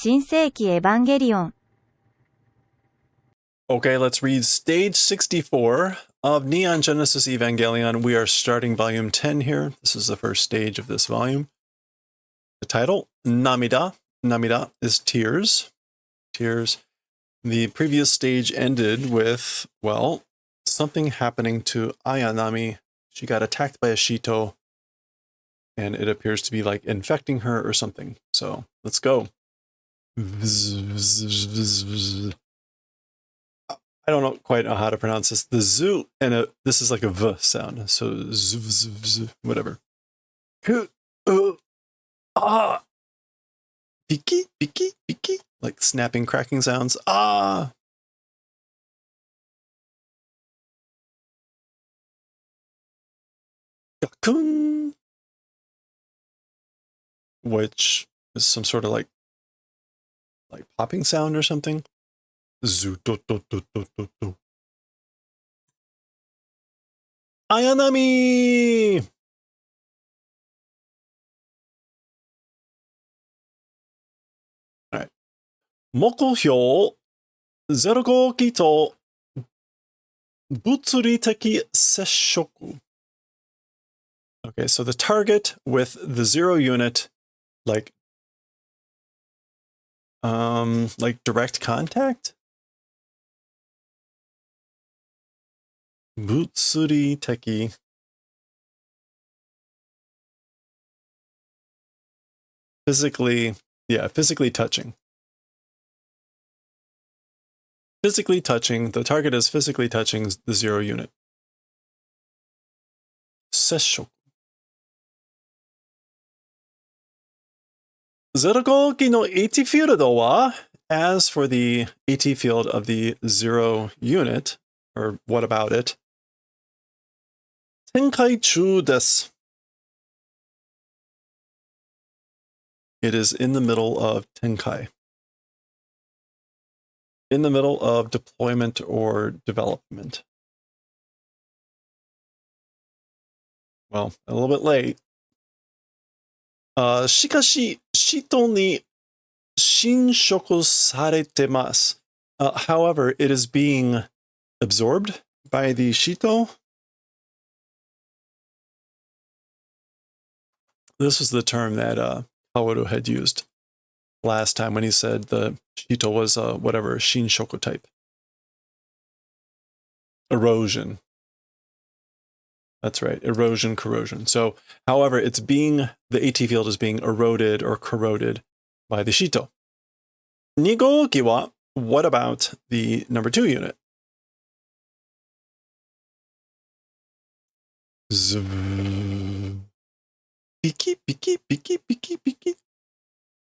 新世紀エヴァンゲリオン Okay, let's read stage 64 of Neon Genesis Evangelion. We are starting volume 10 here. This is the first stage of this volume. The title, Namida. Namida is tears. Tears. The previous stage ended with, well, something happening to Ayanami. She got attacked by a Shito, and it appears to be like infecting her or something. So let's go. I don't know quite know how to pronounce this. The zoo and this is like a v sound. So whatever. Biki, biki, biki, like snapping, cracking sounds. Ah. Gakun, which is some sort of like popping sound or something. Zoo do do do do do do. Ayanami. All right. Mokuhyo 0号機と物理的接触. Okay, so the target with the 0 unit, like direct contact? 物理的. Physically, yeah, physically touching. Physically touching, the target is physically touching the 0 unit. 接触. 0号機の AT field は, as for the AT field of the 0 unit, or what about it? 展開中です. It is in the middle of tenkai. In the middle of deployment or development. Well, a little bit late. しかし、人に侵食されてます. However, it is being absorbed by the Shito. This is the term that Kaworu had used last time when he said the Shito was whatever, Shinshoku type. Erosion. That's right, erosion, corrosion. So, however, the AT field is being eroded or corroded by the Shito. 2号機は, what about the number 2 unit? Biki, biki, biki, biki, biki.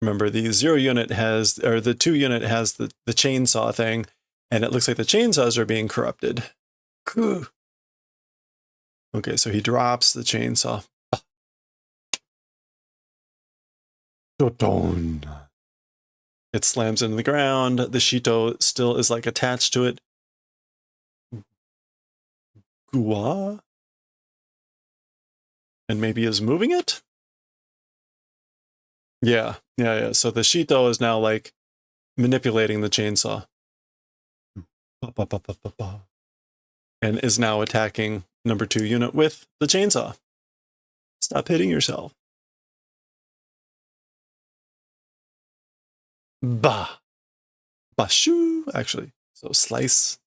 Remember, the 0 unit has, or the 2 unit has the chainsaw thing, and it looks like the chainsaws are being corrupted. Okay, so he drops the chainsaw. It slams into the ground. The Shito still is like attached to it. Gua? And maybe is moving it? Yeah. So the Shito is now like manipulating the chainsaw. And is now attacking number 2 unit with the chainsaw. Stop hitting yourself. Bashu, actually. So slice.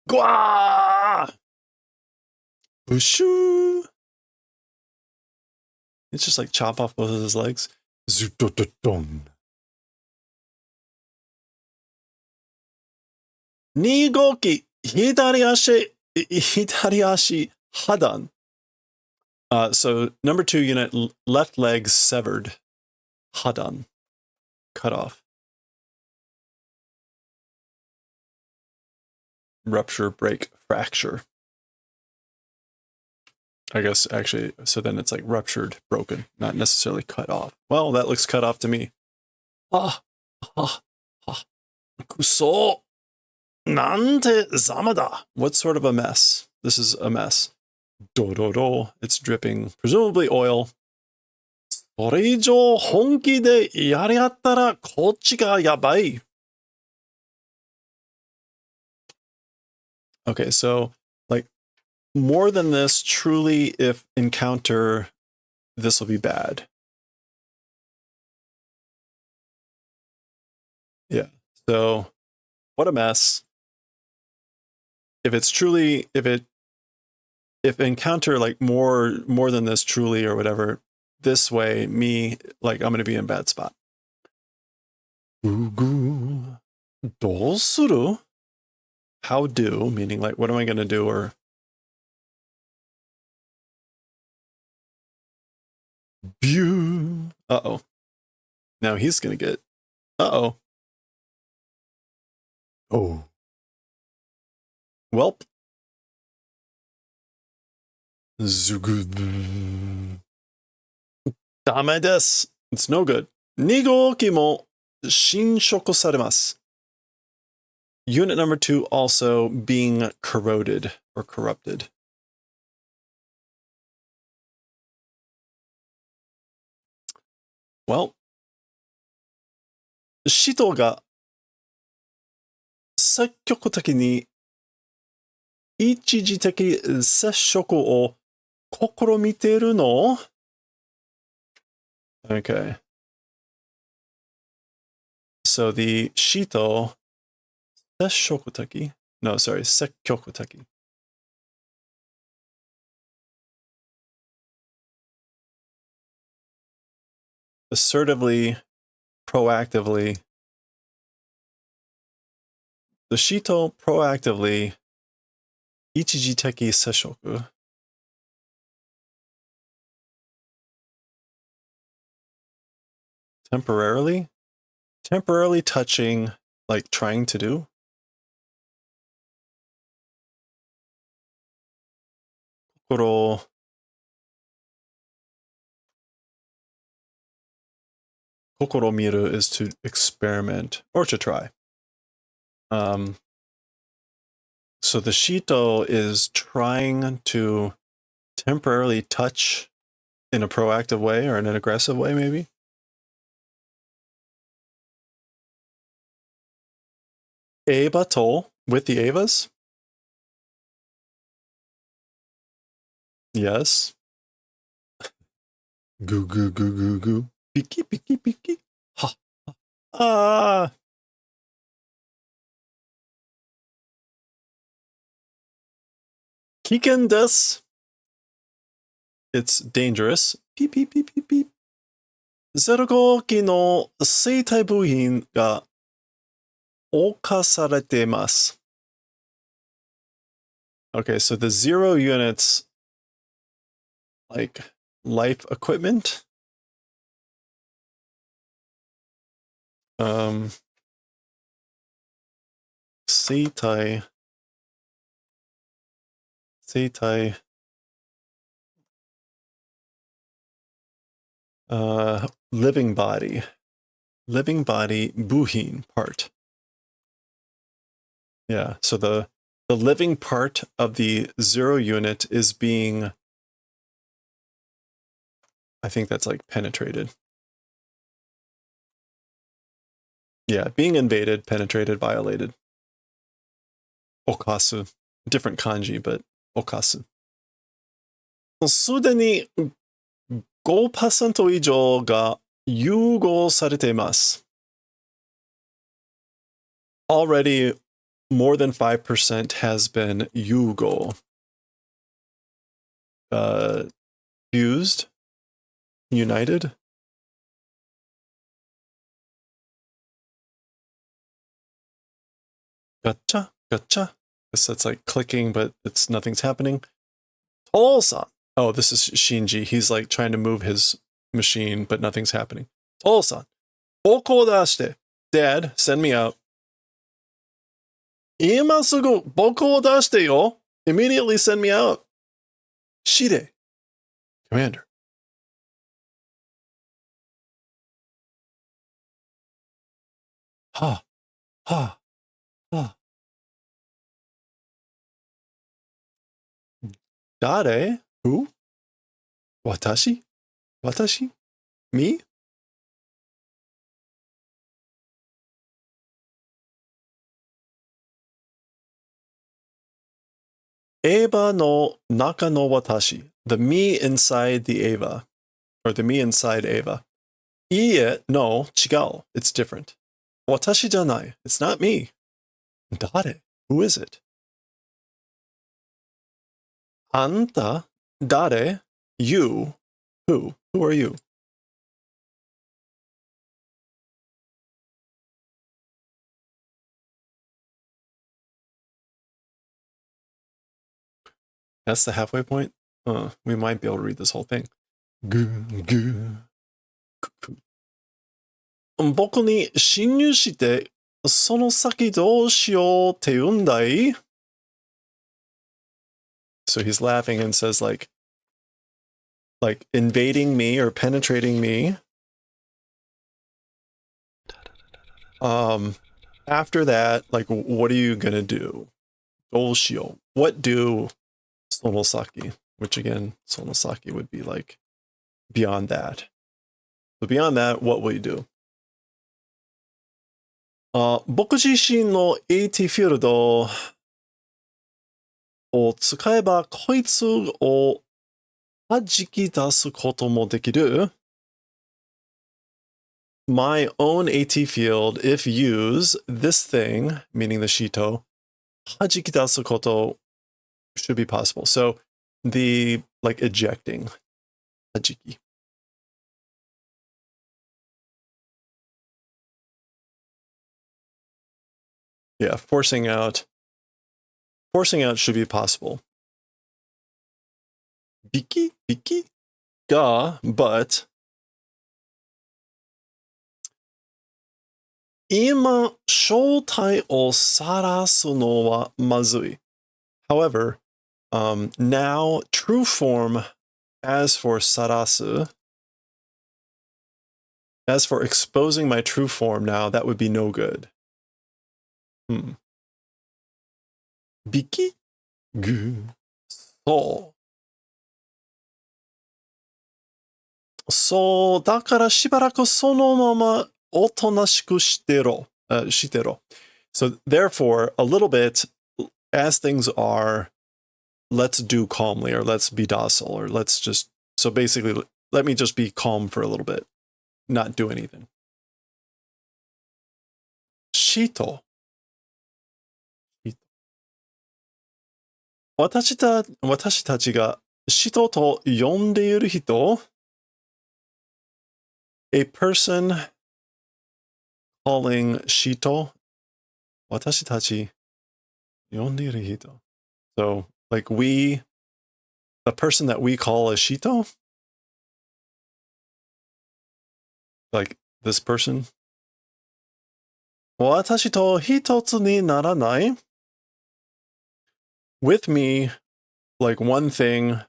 Gua! Bushu! It's just like chop off both of his legs. Zutotodon. 2号機、左足破断. So number 2 unit, left leg severed. Hadan. Cut off. Rupture, break, fracture. I guess actually, so then it's like ruptured, broken, not necessarily cut off. Well, that looks cut off to me. Kuso. Nante zamada. What sort of a mess? This is a mess. Dororo. It's dripping, presumably oil. これ以上本気でやりやったらこっちがやばい. Okay, so like more than this, truly, if encounter, this will be bad. Yeah. So what a mess. If it's truly, if encounter like more than this truly or whatever, this way, me, like I'm going to be in bad spot. どうする? How do, meaning like, what am I going to do? Or view. Uh-oh. Now he's going to get, uh-oh. Oh. Welp. Zugu. ダメです. It's no good. 2号機も侵食されます. Unit number 2 also being corroded or corrupted. Well, 使徒が積極的に一時的接触を試みているの? Okay. So the 使徒 接触的? No, sorry, 積極的. Assertively, proactively. The 使徒 proactively 一時的接触. Temporarily? Temporarily touching, like trying to do? 心見る is to experiment or to try. So the Shito is trying to temporarily touch in a proactive way or in an aggressive way, maybe. Eva Toll with the Evas? Yes. Goo goo goo goo goo. Piki piki piki. Ha. Ah. Kiken desu. It's dangerous. Beep beep beep beep beep. ゼロ号機の生体部品が侵されています. Okay, so the 0 units, like life equipment. 生体 living body 部品 part. Yeah, so the living part of the 0 unit is being, I think that's like penetrated. Yeah, being invaded, penetrated, violated. Okasu. Different kanji, but okasu. すでに5% 以上が融合されています. Already more than 5% has been yugo. Fused? United? Gotcha, gotcha. Guess that's like clicking, but nothing's happening. Toll-san. Oh, this is Shinji. He's like trying to move his machine, but nothing's happening. Toll-san. Boko dashite. Dad, send me out. 今すぐ僕を出してよ. Immediately send me out. Shide. Commander. Ha. Ha. Ha. Dare? Who? Watashi? Watashi? Me? Eva no naka no watashi. The me inside the Eva. Or the me inside Eva. Iie, no, chigao. It's different. Watashi janai. It's not me. Dare. Who is it? Anta. Dare. You. Who? Who are you? That's the halfway point? We might be able to read this whole thing. Boku ni shinryu shite, sono saki dou shiyou te undai? So he's laughing and says like invading me or penetrating me. After that, like, what are you gonna do? Dou shiyou. What do sonosaki? Which again, sonosaki would be like beyond that. So beyond that, what will you do? 僕自身の AT フィールドを使えばこいつを弾き出すこともできる。My own AT field, if use this thing, meaning the Shito, 弾き出すこと should be possible. So the like ejecting, 弾き. Yeah, forcing out should be possible. Biki? Ga, but 今、正体を晒すのはまずい. However, now true form, as for sarasu, as for exposing my true form now, that would be no good. Biki? Gu. So. そう、だからしばらくそのままおとなしくしてろ。してろ. So therefore, a little bit, as things are, let's do calmly, or let's be docile, or let's just, so basically, let me just be calm for a little bit, not do anything. Shito. 私たちが人と呼んでいる人 a person calling Shito 私たち呼んでいる人 so like we the person that we call a Shito like this person 私と一つにならない with me like one thing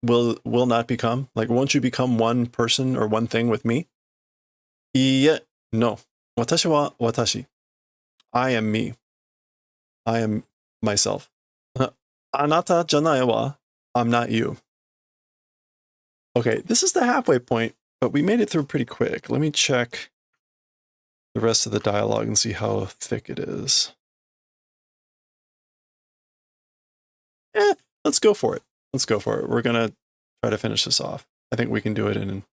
will not become like won't you become one person or one thing with me いいえ no 私は私 I am me I am myself あなたじゃないわ I'm not you okay this is the halfway point but we made it through pretty quick let me check the rest of the dialogue and see how thick it is let's go for it we're gonna try to finish this off I think we can do it in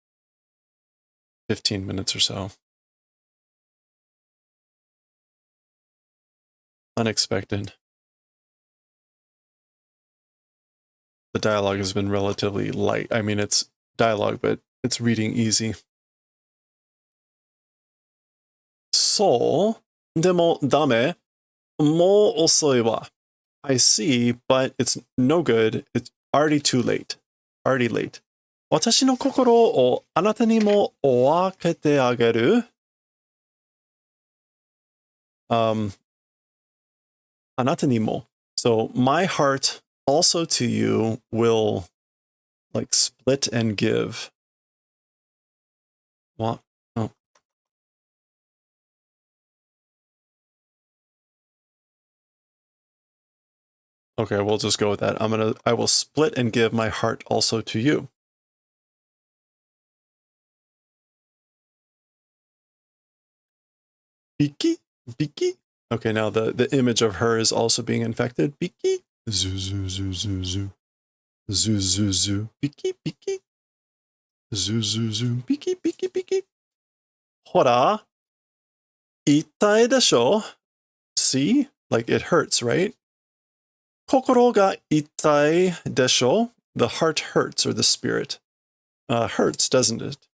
15 minutes or so unexpected the dialogue has been relatively light I mean it's dialogue but it's reading easyそうでもダメもう遅いわ I see, but it's no good. It's already too late. Already late. 私の心をあなたにも分けてあげる あなたにも So my heart also to you will like split and give. What? Oh. Okay, we'll just go with that. I will split and give my heart also to you. Biki, biki. Okay, now the image of her is also being infected. Biki, zoo, zoo, zoo, zoo, zoo. Zoo, zoo, zoo. Biki, biki. Zoo, zoo, zoo. Biki, biki, biki. Hora. Itai desho. See? Like it hurts, right? Kokoro ga itai desho. The heart hurts, or the spirit hurts, doesn't it?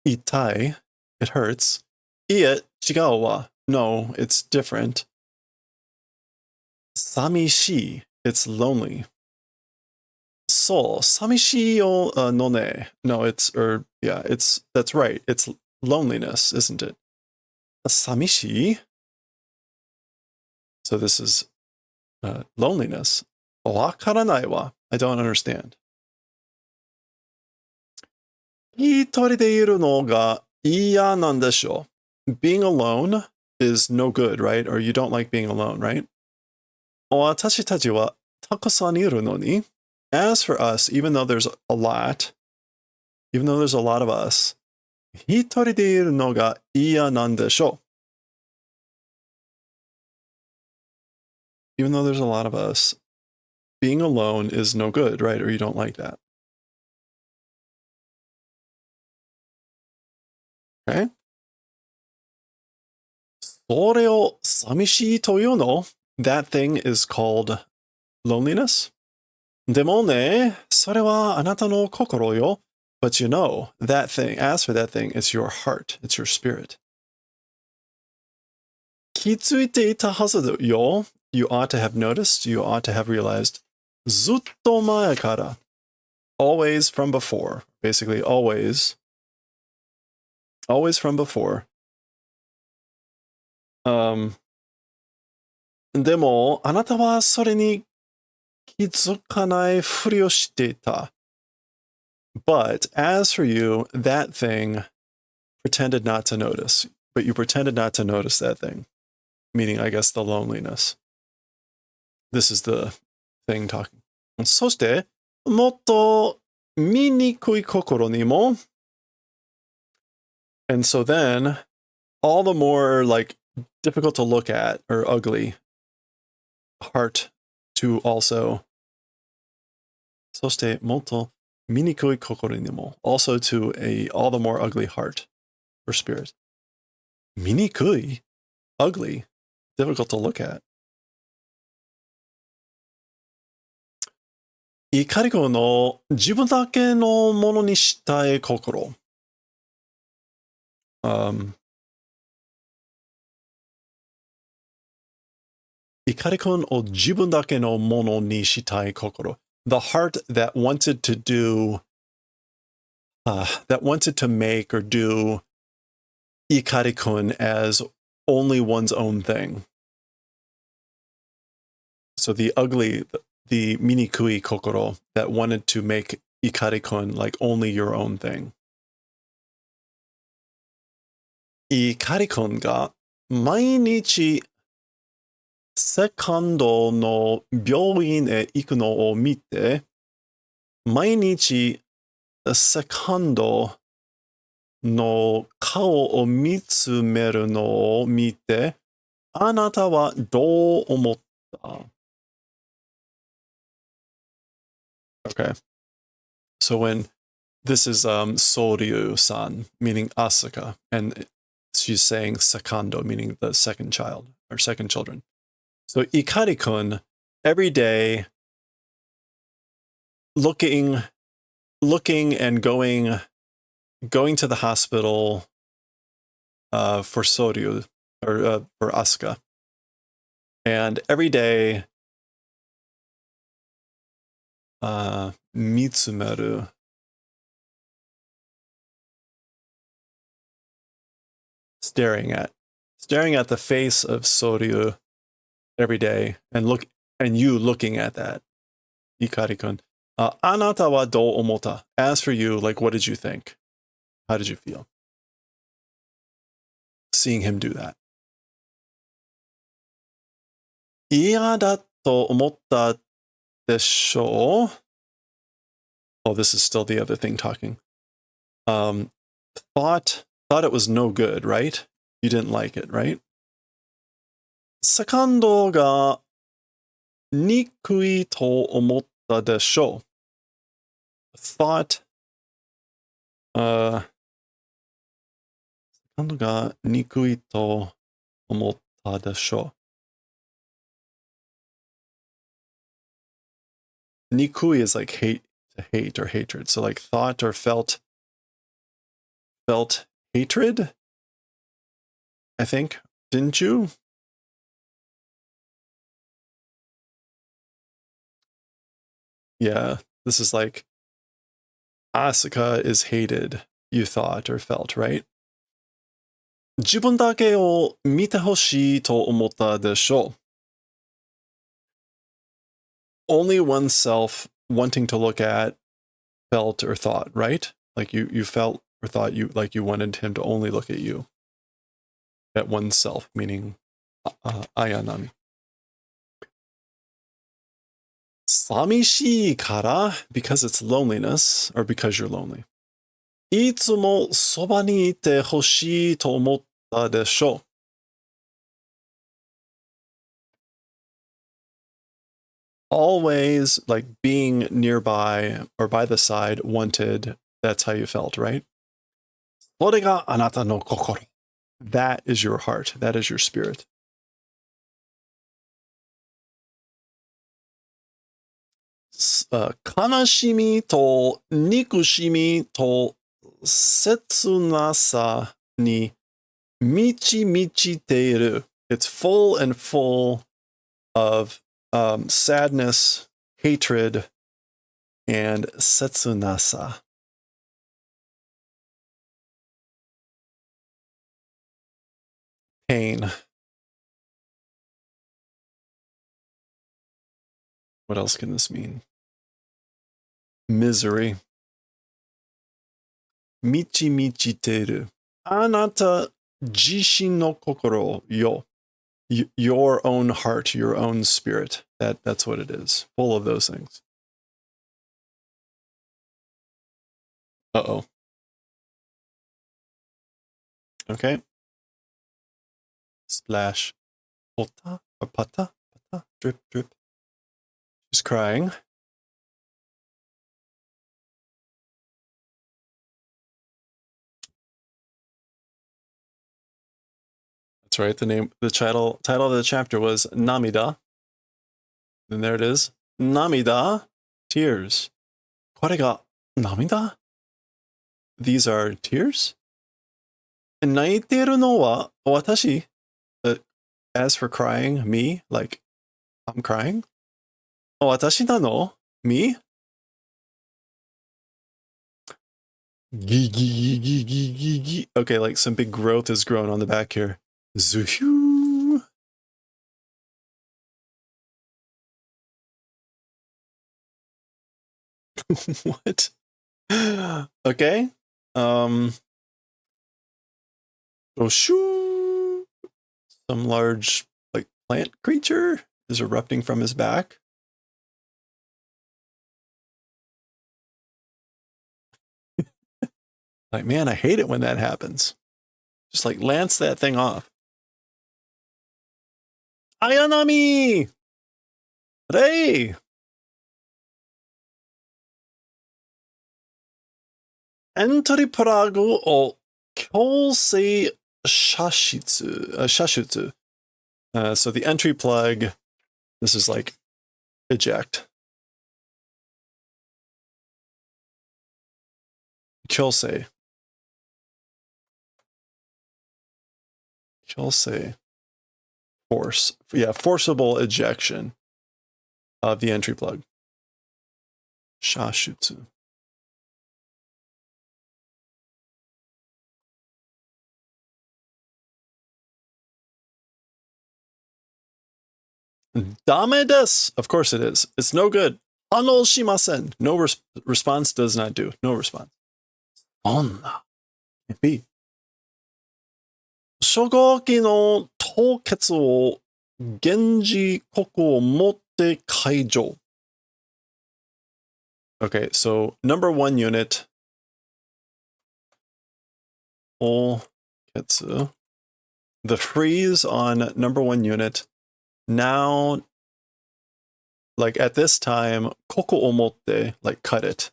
Itai, it hurts. Ie chigau wa. No, it's different. Samishi, it's lonely. So, samishi o no ne. No, that's right. It's loneliness, isn't it? Samishi. So this is loneliness. Wakaranai wa. I don't understand. Hitori de iru no ga iya nan desho. Being alone is no good, right? Or you don't like being alone, right? Watashi tachi wa takusan iru no ni. As for us, even though there's a lot of us, hitori de iru no ga iya nan desho. Even though there's a lot of us, being alone is no good, right? Or you don't like that. Okay? それを寂しいというの? That thing is called loneliness. でもね、それはあなたの心よ. But you know, that thing, as for that thing, it's your heart, it's your spirit. 気づいていたはずよ. You ought to have noticed, you ought to have realized. ずっと前から. Always from before. Basically, always from before. でも、あなたはそれに気づかないふりをしていた. But as for you, that thing pretended not to notice. But you pretended not to notice that thing. Meaning, I guess, the loneliness. This is the thing talking. そして、もっと見にくい心にも. And so then, all the more, like, difficult to look at or ugly heart to also. そして、もっと見にくい心にも. Also to a all the more ugly heart or spirit. 見にくい? Ugly. Difficult to look at. 怒り子の自分だけのものにしたい心. 怒り子を自分だけのものにしたい心. The heart that wanted to do, that wanted to make or do ikarikun as only one's own thing. So the ugly, the minikui kokoro that wanted to make ikarikun like only your own thing. Ikarikun ga mainichi sekando no byouin e iku no o mite, mainichi sekando no kao o mitsumeru no o mite, anata wa dou omotta? Okay. So when this is Soryu-san, meaning Asuka, and she's saying Sekando, meaning the second child, or second children. So Ikari-kun, every day, looking and going to the hospital for Soryu, or for Asuka. And every day, Mitsumeru, staring at the face of Soryu every day, and you looking at that, Ikari-kun. Anata wa dou omota? As for you, like, what did you think? How did you feel seeing him do that? 嫌だと思ったでしょう? Oh, this is still the other thing talking. Thought it was no good, right? You didn't like it, right? セカンドがにくいと思ったでしょう。Thought, セカンドがにくいと思ったでしょう。にくい is like hate or hatred. So like thought or felt hatred, I think. Didn't you? Yeah, this is like Asuka is hated, you thought or felt, right? 自分だけを見てほしいと思ったでしょう。Only oneself wanting to look at, felt or thought, right? Like you felt or thought you wanted him to only look at you. At oneself, meaning Ayanami. 寂しいから because it's loneliness or because you're lonely. いつもそばにいてほしいと思ったでしょう。Always like being nearby or by the side, wanted. That's how you felt, right? それがあなたの心。That is your heart. That is your spirit. 悲しみと憎しみと切なさに満ち満ちている。It's full and full of sadness, hatred, and 切なさ. Pain. What else can this mean? Misery. 満ち満ちている。あなた自身の心よ。Your own heart, your own spirit. That's what it is. Full of those things. Uh-oh. Okay. Splash. Pota or pata? Pata? Drip, drip. She's crying. That's right. The title of the chapter was Namida. And there it is. Namida, tears. これが涙? These are tears? 泣いてるのは私? As for crying, me, like I'm crying? 私なの? Me? Gee. Okay, like some big growth has grown on the back here. Zuhoo. What? Okay. Shoo. Some large like plant creature is erupting from his back. Like, man, I hate it when that happens. Just like lance that thing off. Ayanami! Rei! Entry plug o kyosei shashutsu. So the entry plug, this is like eject. Kyosei. Force. Yeah, forcible ejection of the entry plug. Shashutsu. Dame desu. Of course it is. It's no good. Ano shimasen. No response does not do. No response. Onna. B. 初号機の凍結を源氏国をもって解除。Okay, so number 1 unit. Oketsu. The freeze on number 1 unit. Now, like at this time, koko omotte, like cut it.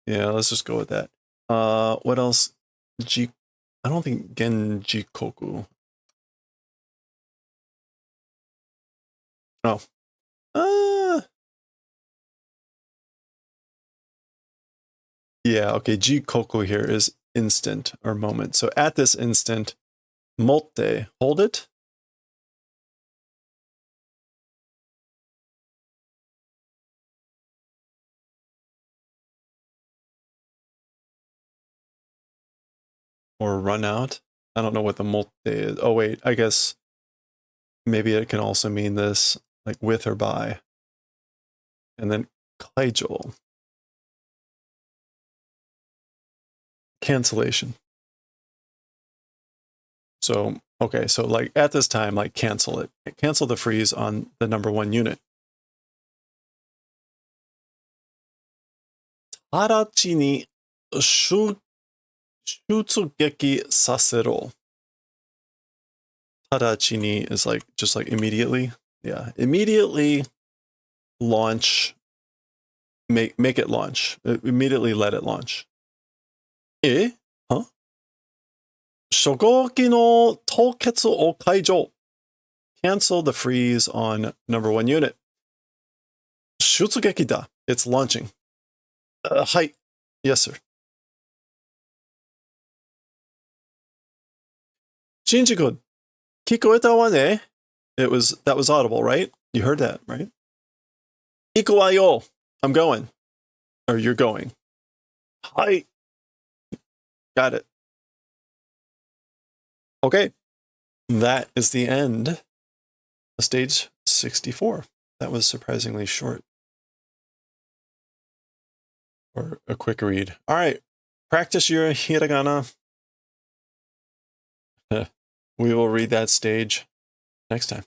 Yeah, let's just go with that. What else? I don't think genjikoku. Oh. Yeah, okay, jikoku here is instant or moment. So at this instant, motte, hold it. Or run out. I don't know what the motte is. Oh wait, I guess maybe it can also mean this, like with or by. And then kaijo. Cancellation. So, okay, so like at this time, like cancel it. Cancel the freeze on the number 1 unit. Tadachi ni shutsuki sasero. Tadachi ni is like just like immediately. Yeah, immediately launch. Make it launch. Immediately let it launch. Eh? Huh? Shogoki no touketsu o kaijo. Cancel the freeze on number 1 unit. Shutsugeki da. It's launching. Hai. Yes, sir. Shinji-kun, kikoeta wa ne? That was audible, right? You heard that, right? Iku wa yo. I'm going. Or you're going. Hai. Got it. Okay. That is the end of stage 64. That was surprisingly short. Or a quick read. All right. Practice your hiragana. We will read that stage next time.